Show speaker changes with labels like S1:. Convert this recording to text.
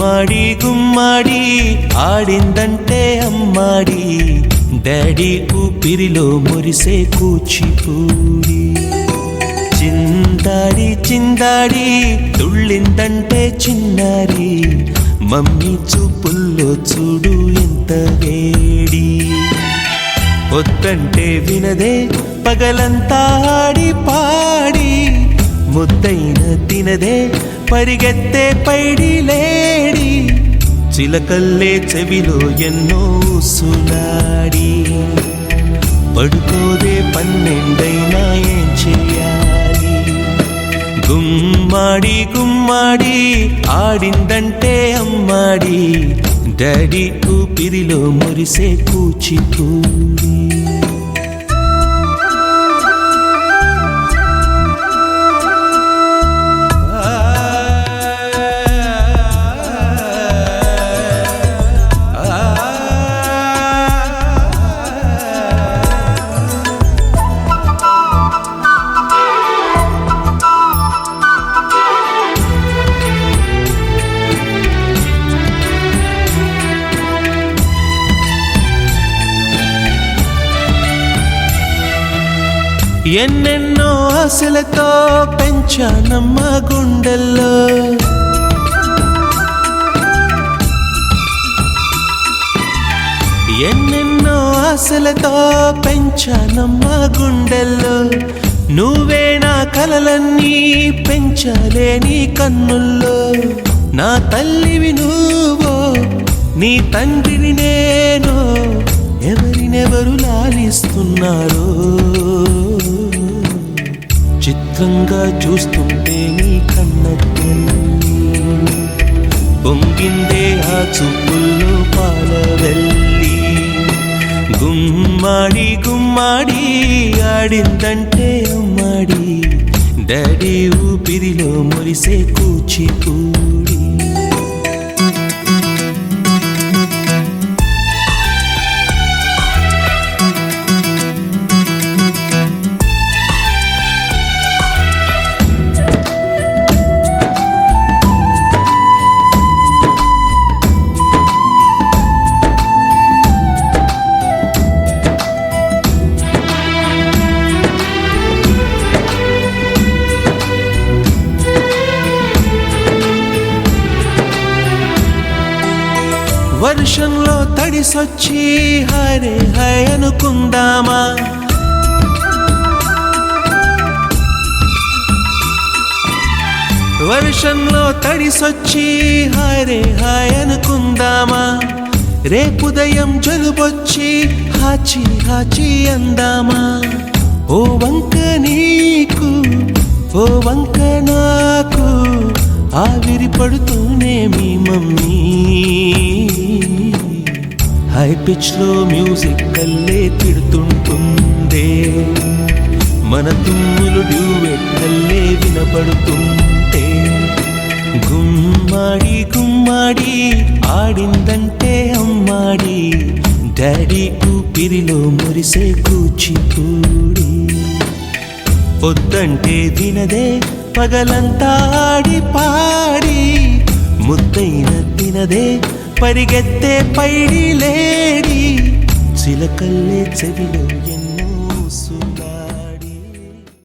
S1: గుమ్మాడి గుమ్మాడి ఆడిందంటే అమ్మాడి డాడీ ఊపిరిలో మురిసే కూచిపూడి చిందాడి చిందాడి తుళ్ళిందంటే చిన్నారి మమ్మీ చూపుల్లో చూడు ఎంత వేడి వద్దంటే వినదే పగలంతా ఆడి పాడి ముద్దైన తినదే పరిగెత్తే పైడి లేడి చిలకల్లే చెవిలో ఎన్నో సులాడి పడుకోదే పన్నెండైనా ఏం చెయ్యాలి గుమ్మాడి గుమ్మాడి ఆడిందంటే అమ్మాడి డాడీ ఊపిరిలో మురిసే కూచిపూడి ఎన్నెన్నో ఆశలతో పెంచానమ్మ గుండెల్లో ఎన్నెన్నో ఆశలతో పెంచానమ్మ గుండెల్లో నువ్వే నా కలలన్నీ పెంచాలే నీ కన్నుల్లో నా తల్లివి నువ్వో నీ తండ్రిని నేను ఎవరినెవరు లాలిస్తున్నారో చిత్రంగా చూస్తుంటే నీ కన్నట్టు పొంగిందే ఆ చూపుల్లో పాలవెల్లి గుమ్మాడి గుమ్మాడి ఆడిందంటే అమ్మాడి డాడీ ఊపిరిలో మురిసే కూచిపూడి వర్షంలో తడిసొచ్చి హరే హై అనుకుందామా వర్షంలో తడిసొచ్చి హరే హై అనుకుందామా రేపుదయం జలుబొచ్చి హాచి హాచి అందామా ఓ వంక నీకు ఓ వంక నాకు ఆవిరి పడుతూనే మీ మమ్మీ హై పిచ్ లో మ్యూజిక్ కల్లే తిడుతుంటుందే మన తుమ్ములు డ్యూయెట్ కల్లే వినపడుతుంటే గుమ్మాడి గుమ్మాడి ఆడిందంటే అమ్మాడి డాడీ ఊపిరిలో మురిసే కూచిపూడి వద్దంటే వినదే పగలంతా ఆడి పాడి ముద్దైన తినదే పరిగెత్తే పైడి లేడి చిలకల్లే చెవిలో